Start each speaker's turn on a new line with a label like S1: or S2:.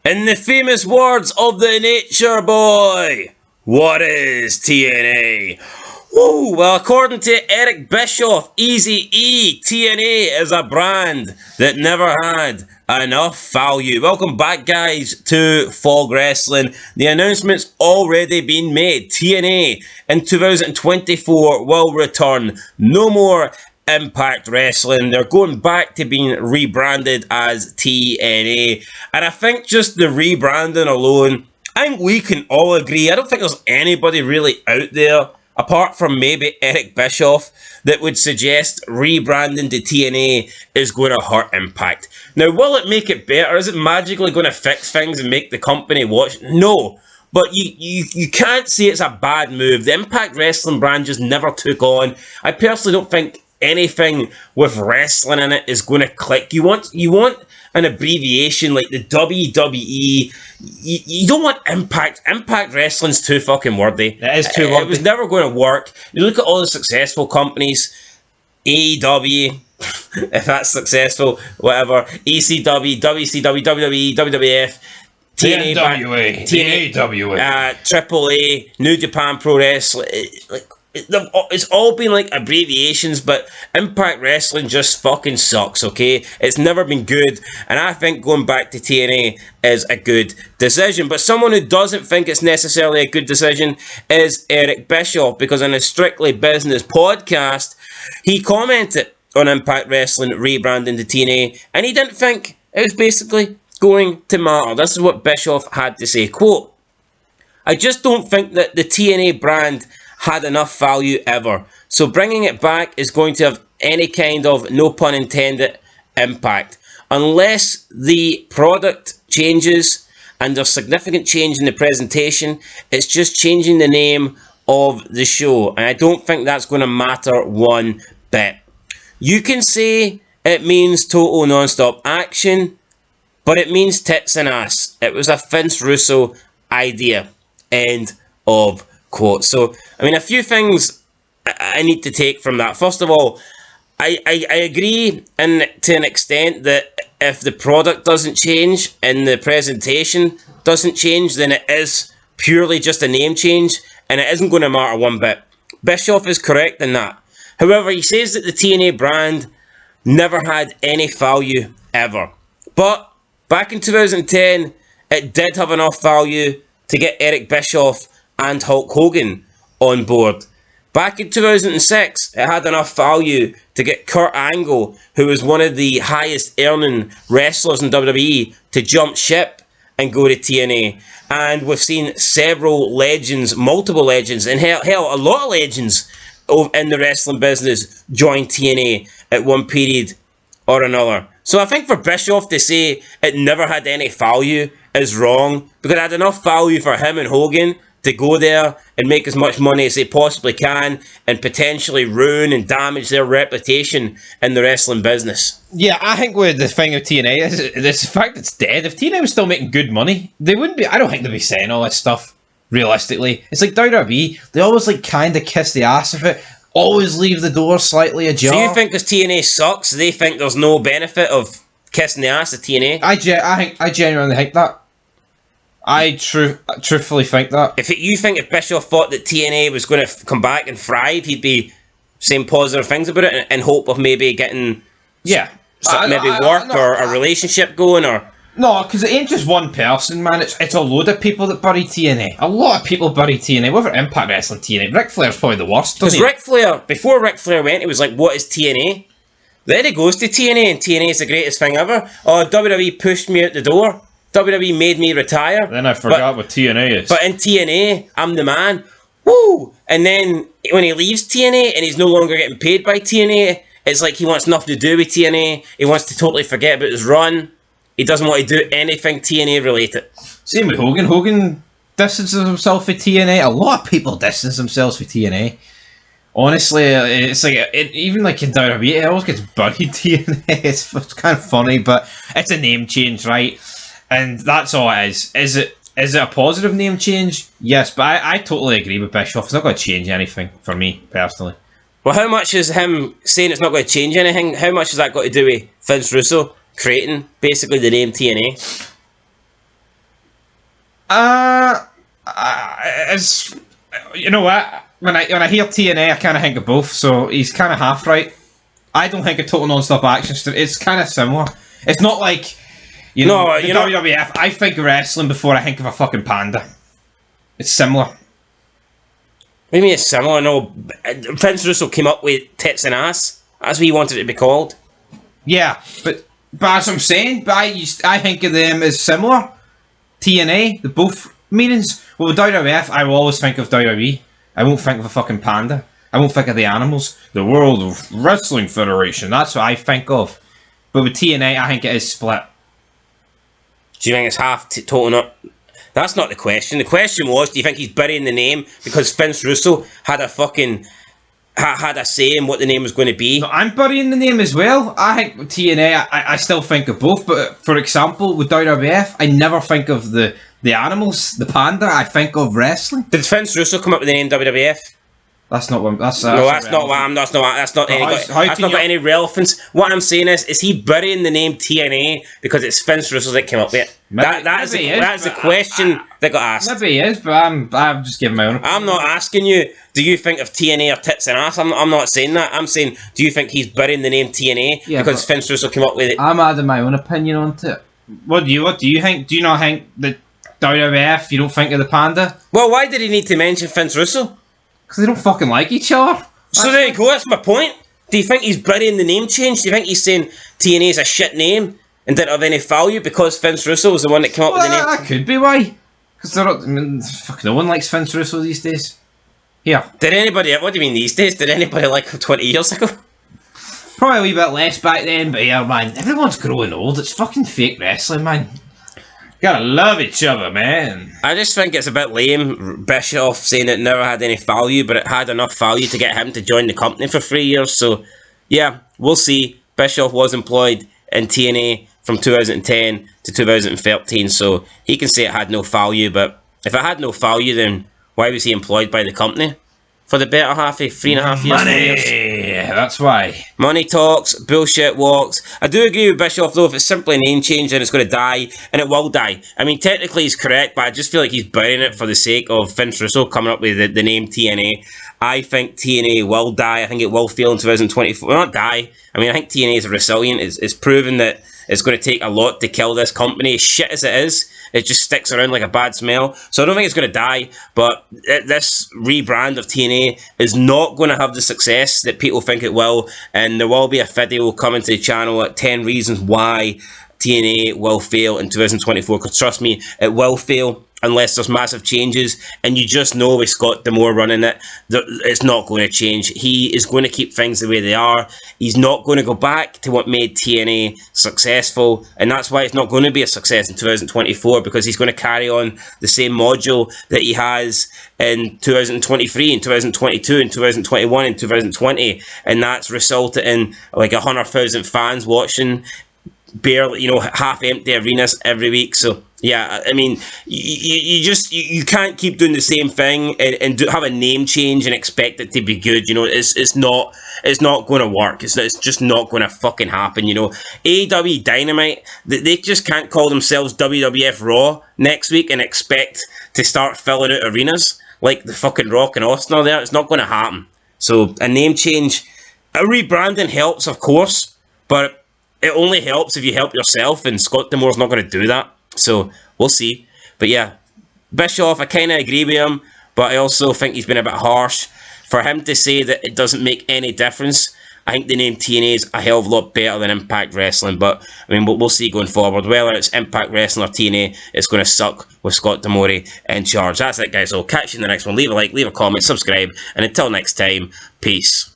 S1: In the famous words of the Nature Boy, what is TNA? Woo, well, according to Eric Bischoff, Eazy-E, TNA is a brand that never had enough value. Welcome back, guys, to Fog Wrestling. The announcement's already been made. TNA in 2024 will return. No more Impact Wrestling. They're going back to being rebranded as TNA. And I think just the rebranding alone, I think we can all agree. I don't think there's anybody really out there, apart from maybe Eric Bischoff, that would suggest rebranding to TNA is going to hurt Impact. Now, will it make it better? Is it magically going to fix things and make the company watch? No. But you can't say it's a bad move. The Impact Wrestling brand just never took on. I personally don't think anything with wrestling in it is going to click. You want an abbreviation like the WWE. You don't want Impact. Impact Wrestling's too fucking wordy.
S2: It is too wordy.
S1: It was never going to work. You look at all the successful companies, AEW, if that's successful, whatever, ECW, WCW, WWE, WWF, TNA,
S2: TNA,
S1: AAA, New Japan Pro Wrestling. It's all been like abbreviations, but Impact Wrestling just fucking sucks, okay? It's never been good, and I think going back to TNA is a good decision. But someone who doesn't think it's necessarily a good decision is Eric Bischoff, because in a Strictly Business podcast, he commented on Impact Wrestling rebranding to TNA, and he didn't think it was basically going to matter. This is what Bischoff had to say, quote, "I just don't think that the TNA brand had enough value ever. So bringing it back is going to have any kind of, no pun intended, impact. Unless the product changes and there's significant change in the presentation, it's just changing the name of the show. And I don't think that's going to matter one bit. You can say it means total non-stop action, but it means tits and ass. It was a Vince Russo idea." End of quote. So, I mean, a few things I need to take from that. First of all, I agree to an extent that if the product doesn't change and the presentation doesn't change, then it is purely just a name change and it isn't going to matter one bit. Bischoff is correct in that. However, he says that the TNA brand never had any value ever. But back in 2010, it did have enough value to get Eric Bischoff and Hulk Hogan on board. Back in 2006, it had enough value to get Kurt Angle, who was one of the highest earning wrestlers in WWE, to jump ship and go to TNA. And we've seen several legends, multiple legends, and hell, a lot of legends in the wrestling business join TNA at one period or another. So I think for Bischoff to say it never had any value is wrong, because it had enough value for him and Hogan to go there and make as much money as they possibly can and potentially ruin and damage their reputation in the wrestling business.
S2: Yeah, I think with the thing of TNA is the fact it's dead. If TNA was still making good money, they wouldn't be. I don't think they'd be saying all this stuff. Realistically, it's like WWE. They always like kind of kiss the ass of it. Always leave the door slightly ajar.
S1: So you think because TNA sucks, they think there's no benefit of kissing the ass of TNA?
S2: I genuinely think that. I truthfully think that.
S1: If Bischoff thought that TNA was going to come back and thrive, he'd be saying positive things about it in hope of maybe getting work or a relationship going, or...
S2: No, because it ain't just one person, man. It's a load of people that bury TNA. A lot of people bury TNA. Whatever Impact Wrestling TNA. Ric Flair's probably the worst, doesn't he?
S1: Because Ric Flair, before Ric Flair went, he was like, what is TNA? Then he goes to TNA, and TNA is the greatest thing ever. Oh, WWE pushed me out the door. WWE made me retire.
S2: Then I forgot what TNA is.
S1: But in TNA, I'm the man. Woo! And then when he leaves TNA and he's no longer getting paid by TNA, it's like he wants nothing to do with TNA. He wants to totally forget about his run. He doesn't want to do anything TNA related.
S2: Same with Hogan. Hogan distances himself with TNA. A lot of people distance themselves with TNA. Honestly, it's like even like in WWE, it always gets buried. TNA. It's kind of funny, but it's a name change, right? And that's all it is. Is it a positive name change? Yes, but I totally agree with Bischoff. It's not going to change anything for me, personally.
S1: Well, how much is him saying it's not going to change anything? How much has that got to do with Vince Russo creating basically the name TNA?
S2: It's, you know what? When I hear TNA, I kind of think of both. So he's kind of half right. I don't think a total non-stop action. It's kind of similar. It's not like WWF. I think wrestling before I think of a fucking panda. It's similar.
S1: Maybe it's similar. No, Vince Russo came up with tits and ass. That's what he wanted it to be called.
S2: Yeah, but as I'm saying, but I think of them as similar. TNA, the both meanings. Well, with WWF, I will always think of WWE. I won't think of a fucking panda. I won't think of the animals. The World of Wrestling Federation. That's what I think of. But with TNA, I think it is split.
S1: Do you think it's half total not? That's not the question. The question was, do you think he's burying the name because Vince Russo had a fucking had a say in what the name was going to be?
S2: No, I'm burying the name as well. I think with TNA, I still think of both. But for example, with WWF, I never think of the animals, the panda. I think of wrestling.
S1: Did Vince Russo come up with the name WWF?
S2: That's not what. That's
S1: no, that's not what I'm. That's not got any relevance. What I'm saying is he burying the name TNA because it's Vince Russo that came up with it? That's the question that got asked.
S2: Maybe he is, but I'm just giving my own opinion.
S1: I'm not asking you. Do you think of TNA or tits and ass? I'm not saying that. I'm saying, do you think he's burying the name TNA because Vince Russo came up with it?
S2: I'm adding my own opinion onto it. What do you think? Do you not think that WWF? You don't think of the panda?
S1: Well, why did he need to mention Vince Russo?
S2: Because they don't fucking like each other.
S1: So there you go, that's my point. Do you think he's burying the name change? Do you think he's saying TNA is a shit name and didn't have any value because Vince Russo was the one that came up with the name?
S2: That could be why. Because no one likes Vince Russo these days. Here.
S1: What do you mean these days? Did anybody like him 20 years ago?
S2: Probably a wee bit less back then, but yeah, man, everyone's growing old. It's fucking fake wrestling, man. Gotta love each other, man.
S1: I just think it's a bit lame, Bischoff saying it never had any value, but it had enough value to get him to join the company for 3 years. So, yeah, we'll see. Bischoff was employed in TNA from 2010 to 2013, so he can say it had no value, but if it had no value, then why was he employed by the company? For the better half of 3.5 years.
S2: Money! That's why.
S1: Money talks, bullshit walks. I do agree with Bischoff though, if it's simply a name change then it's going to die, and it will die. I mean, technically he's correct, but I just feel like he's burying it for the sake of Vince Russo coming up with the name TNA. I think TNA will die. I think it will fail in 2024. Well, not die. I mean, I think TNA is resilient. It's proven that it's going to take a lot to kill this company. Shit as it is, it just sticks around like a bad smell. So I don't think it's going to die, but this rebrand of TNA is not going to have the success that people think it will, and there will be a video coming to the channel at 10 reasons why TNA will fail in 2024, because trust me, it will fail unless there's massive changes, and you just know with Scott D'Amore running it, it's not going to change. He is going to keep things the way they are. He's not going to go back to what made TNA successful, and that's why it's not going to be a success in 2024, because he's going to carry on the same module that he has in 2023, in 2022, in 2021, in 2020, and that's resulted in like 100,000 fans watching barely, half empty arenas every week. So yeah, I mean, you can't keep doing the same thing and have a name change and expect it to be good. It's not going to work. It's just not going to fucking happen. AEW Dynamite, they just can't call themselves WWF Raw next week and expect to start filling out arenas like the fucking Rock and Austin are there. It's not going to happen. So a name change, a rebranding helps, of course, but it only helps if you help yourself, and Scott D'Amore's not going to do that. So we'll see. But yeah, Bischoff, I kind of agree with him, but I also think he's been a bit harsh. For him to say that it doesn't make any difference, I think the name TNA is a hell of a lot better than Impact Wrestling. But I mean, we'll see going forward. Whether it's Impact Wrestling or TNA, it's going to suck with Scott D'Amore in charge. That's it, guys. So catch you in the next one. Leave a like, leave a comment, subscribe, and until next time, peace.